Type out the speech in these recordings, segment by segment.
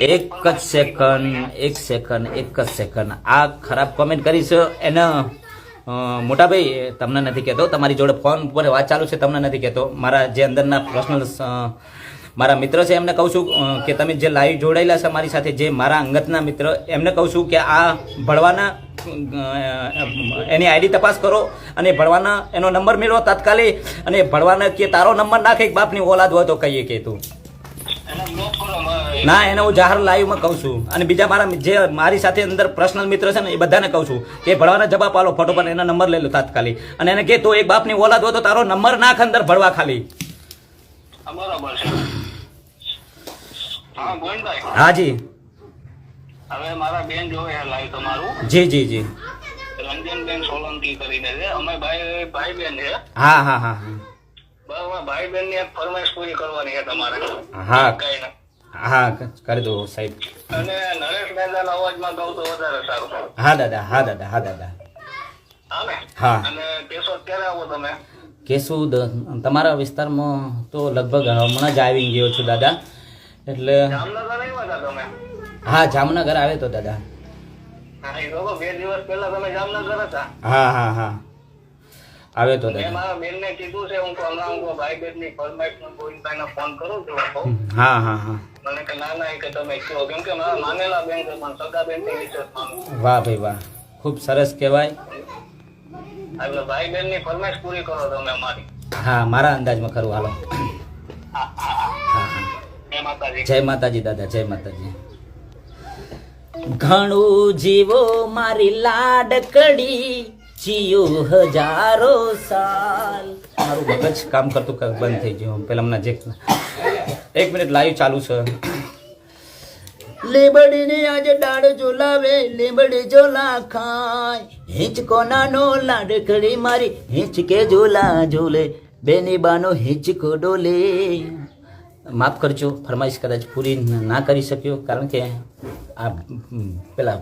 એક જ સેકન્ડ, એક સેકન્ડ, એક જ સેકન્ડ. આ ખરાબ કોમેન્ટ કરી છે એને મોટાભાઈ તમને નથી કહેતો, તમારી જોડે ફોન પર વાત ચાલુ છે, તમને નથી કહેતો. મારા જે અંદરના પર્સનલ મારા મિત્ર છે એમને કહું છું કે તમે જે લાઈવ જોડાયેલા છે મારી સાથે, જે મારા અંગતના મિત્ર, એમને કહું છું કે આ ભણવાના એની આઈડી તપાસ કરો અને ભણવાના એનો નંબર મેળવો તાત્કાલિક, અને ભણવાના કે તારો નંબર નાખે એક બાપની ઓલાદ હોય તો કહીએ કે તું ના, એને હું જાહેર લાઈવમાં કહું છું. અને બીજા મારા જે મારી સાથે અંદર પર્સનલ મિત્ર છે ને એ બધાને કહું છું કે ભણવાના જવાબ આલો ફટોફટ, એના નંબર લઈ લો તાત્કાલિક, અને એને કે તો એક બાપની ઓલાદ હોય તો તારો નંબર નાખ અંદર ભણવા ખાલી. બરાબર છે. હા ગોવિંદભાઈ. હા જી. હવે મારા બેન જોવે છે લાઈવ તમારું. જી જી જી. રંજનબેન સોલંકી કરીને છે, અમે ભાઈ બેન છે. હા હા હા બરાબર. ભાઈ બેન ની એક ફરમાઈશ પૂરી કરવાની છે તમારે. હા હા કરી દો સાહેબ. અને નરેશ દાદાના અવાજમાં ગાવ તો વધારે સારું. હા દાદા, હા દાદા, હા દાદા. હા ને. હા. અને કેશોદ ક્યારે આવો તમે? કેશોદ તમારા વિસ્તારમાં તો લગભગ હમણાં જ આવી ગયો છું દાદા. એટલે જામનગર આવ્યા હતા તમે? હા, જામનગર આવે તો દાદા. હા, એ લોકો 2 દિવસ પહેલા તમે જામનગર હતા. હા હા હા આવે તો મેં દાદા. મારા બેન ને કીધું છે, હું હમણાં ભાઈ બેન ની ફરમાઈશ નો ગોવિંદભાઈને ફોન કરું છું. હા હા હા. મને કે ના ના, કે તમે કહો, કેમ કે મારા માનેલા બેન છે, પણ સગા બેન ની વિશેષ માનું. વાહ ભાઈ વાહ, ખૂબ સરસ કહેવાય. એટલે ભાઈ બેન ની ફરમાઈશ પૂરી કરો તમે અમારી. હા, મારા અંદાજમાં ખરું. હાલો. હા હા. હા હા. જય માતાજી. જય માતાજી દાદા, જય માતાજી. ઘણું જીવો મારી લાડકડી, જીયો હજારો સાલ. મારું મગજ કામ કરતું બંધ થઈ ગયું પેલા હમણાં જે. એક મિનિટ લાઈવ ચાલુ છે. લેબડીને આજે ડાળ ઝોલાવે, લેબડી ઝોલા ખાય, હિંચકો નાનો લાડકડી મારી, હિંચકે ઝોલા ઝોલે, બેની બાનો હિંચકો ડોલે. માફ કરજો, ફરમાઈશ કદાચ પૂરી ના કરી શક્યો, કારણ કે આ પેલા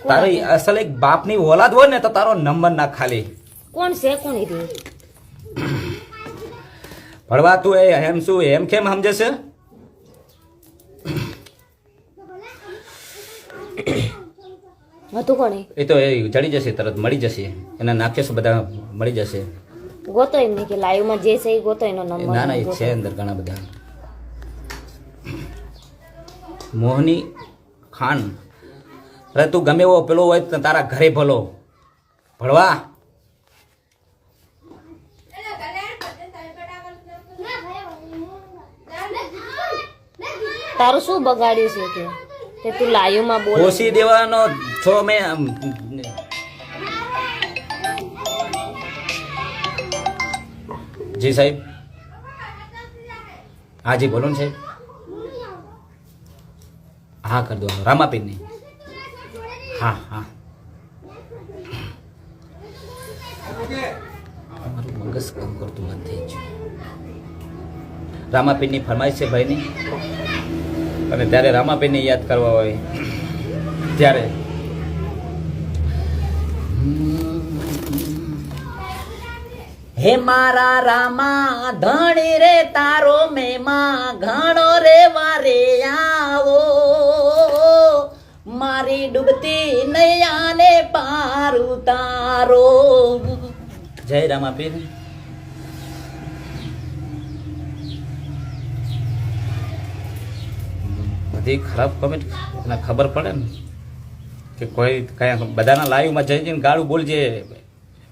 તારી અસલ એક બાપની ઓલાદ હોય ને તો તારો નંબર ના ખાલી. કોણ છે? કોણ એ? ભણવા તું એમ શું એમ કેમ સમજે છે? હતું કોણ? એ તો એ જડી જશે, તરત મળી જશે, એના નાખ્યો બધા મળી જશે. ગોતો એમને કે લાઈવ માં જે છે એ ગોતો એનો નંબર. ના ના, એ છે અંદર ઘણા બધા. મોહની ખાન, અરે તું ગમે એવો પેલો હોય તો તારા ઘરે ભલો. ભણવા તારું શું બગાડ્યું છે કે તું લાઈવ માં બોલ? ઓછી દેવાનો છો મેં. જી સાહેબ. હા જી બોલો ને સાહેબ. હા કરી દો રામાપીર ની. હા હા. મારું મગજ કામ કરતું બંધ થઈ ગયું. રામાપીર ની ફરમાઈશ છે ભાઈની, અને ત્યારે રામાપીર ને યાદ કરવા હોય ત્યારે હે મારા રામા ધણી રે તારો મેમાં ઘણો રે વારે આવો, મારી ડૂબતી નૈયાને પાર ઉતારો. જય રામાપીર. બધી ખરાબ કોમેન્ટ એને ખબર પડે ને કે કોઈ કયા બધાના લાઈવમાં જઈને ગાળું બોલજે.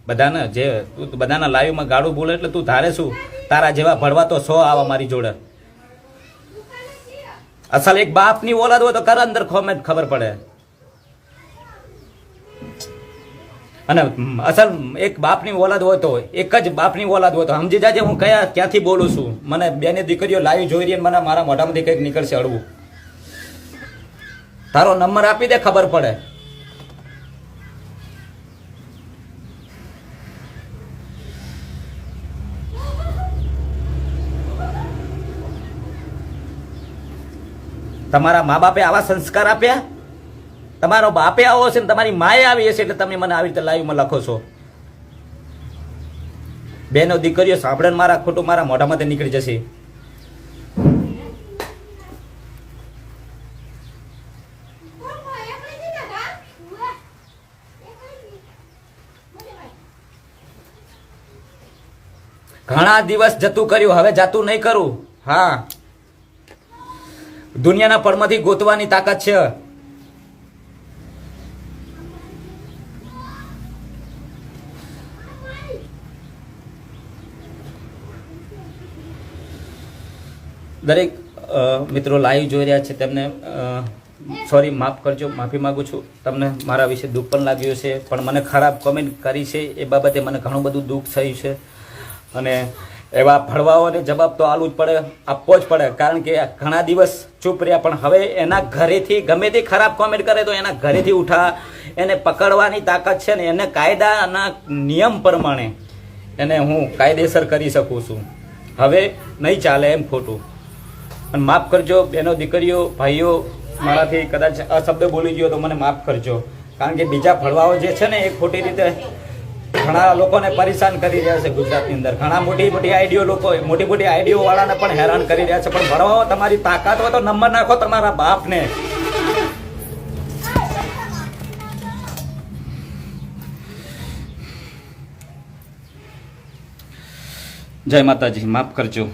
બધાને જે તું બધાના લાઈવમાં ગાળું બોલે એટલે તું ધારે શું? તારા જેવા ભણવા તો 100 આવા મારી જોડે. અસલ એક બાપની ઓલાદ હોય તો કર અંદર કોમેન્ટ ખબર પડે. અને અસલ એક બાપની ઓલાદ હોય તો, એક જ બાપની ઓલાદ હોય તો સમજી જાજે હું ક્યાંથી બોલું છું. મને બેને દીકરીઓ લાઈવ જોઈ રહી, મને મારા મોઢામાંથી કંઈક નીકળશે અડવું. તારો નંબર આપી દે, ખબર પડે. તમારા મા બાપે આવા સંસ્કાર આપ્યા? તમારો બાપે આવો છે ને તમારી માએ આવી હશે એટલે તમે મને આવી રીતે લાઈવમાં લખો છો. બેનો દીકરીઓ સાંભળે મારા ખોટું મારા મોઢામાંથી નીકળી જશે. ઘણા દિવસ જતું કર્યું, હવે જાતું નહીં કરું. હા, દુનિયાના પડમાંથી ગોતવાની તાકાત છે. દરેક મિત્રો લાઈવ જોઈ રહ્યા છે તેમને સોરી, માફ કરજો, માફી માંગુ છું. તમને મારા વિશે દુઃખ પણ લાગ્યું છે, પણ મને ખરાબ કોમેન્ટ કરી છે એ બાબતે મને ઘણું બધું દુઃખ થયું છે. અને એવા ભડવાઓને જવાબ તો આપવો જ પડે, કારણ કે ઘણા દિવસ ચૂપ રહ્યા, પણ હવે એના ઘરેથી ગમે તે ખરાબ કોમેન્ટ કરે તો એના ઘરેથી ઉઠા, એને પકડવાની તાકાત છે ને, એને કાયદાના નિયમ પ્રમાણે એને હું કાયદેસર કરી શકું છું. હવે નહીં ચાલે એમ ખોટું. અને માફ કરજો બહેનો, દીકરીઓ, ભાઈઓ, મારાથી કદાચ અશબ્દ બોલી ગયો તો મને માફ કરજો, કારણ કે બીજા ભડવાઓ જે છે ને એ ખોટી રીતે ઘણા લોકોને પરેશાન કરી રહ્યા છે ગુજરાતની અંદર. ઘણા મોટી મોટી આઈડીઓ વાળાને પણ હેરાન કરી રહ્યા છે. પણ ભડવાઓ, તમારી તાકાત હોય તો નંબર નાખો તમારા બાપને. જય માતાજી, માફ કરજો.